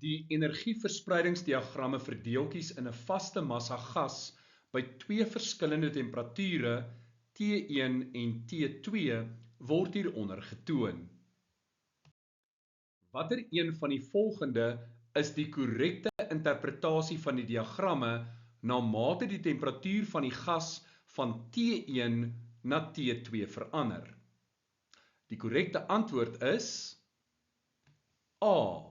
Die energieverspreidingsdiagramme vir deeltjies in 'n vaste massa gas by twee verskillende temperature, T1 en T2, word hieronder getoon. Watter een van die volgende is die korrekte interpretasie van die diagramme na mate die temperatuur van die gas van T1 na T2 verander? Die korrekte antwoord is A.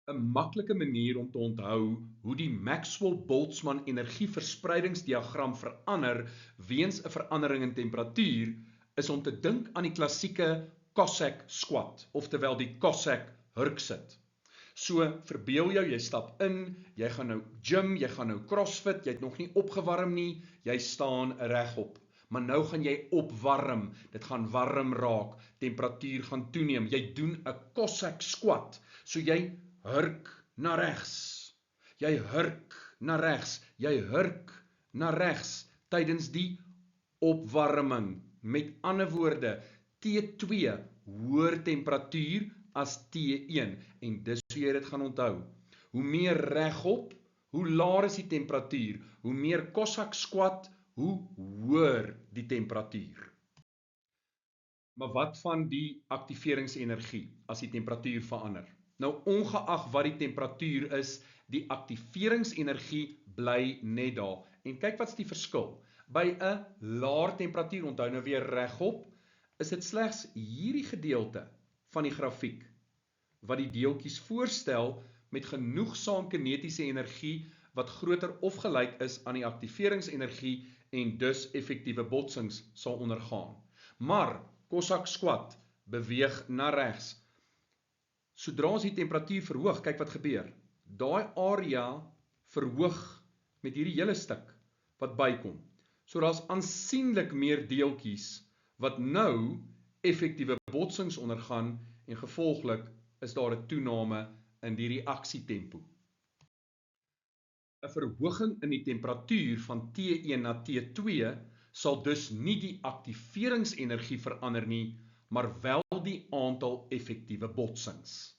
'n maklike manier om te onthou hoe die Maxwell-Boltzmann energieverspreidingsdiagram verander weens 'n verandering in temperatuur is om te dink aan die klassieke Cossack squat, oftewel die Cossack hurksit. So, verbeel jou, jy stap in, jy gaan nou gym, jy gaan nou crossfit, jy het nog nie opgewarm nie, jy staan regop. Maar nou gaan jy opwarm, dit gaan warm raak, temperatuur gaan toeneem, jy doen 'n Cossack squat, so jy hurk na regs, jy hurk na regs, jy hurk na regs, tydens die opwarming. Met ander woorde, T2 hoër temperatuur as T1, en dis hoe jy dit gaan onthou. Hoe meer regop, hoe laer is die temperatuur, hoe meer Cossack squat, hoe hoër die temperatuur. Maar wat van die aktiveringsenergie as die temperatuur verander? Nou, ongeag wat die temperatuur is, die aktiveringsenergie bly net daar. En kyk wat's die verskil. By 'n laer temperatuur, onthou nou weer regop, is dit slegs hierdie gedeelte van die grafiek wat die deeltjies voorstel met genoegsaam kinetiese energie wat groter of gelyk is aan die aktiveringsenergie en dus effektiewe botsings sal ondergaan. Maar Cossack squat beweeg na regs. Sodra ons die temperatuur verhoog, kyk wat gebeur. Daai area verhoog met hierdie hele stuk wat bykom. So daar's aansienlik meer deeltjies wat nou effektiewe botsings ondergaan en gevolglik is daar 'n toename in die reaksietempo. 'n Verhoging in die temperatuur van T1 na T2 sal dus nie die aktiveringsenergie verander nie, maar wel die aantal effektiewe botsings.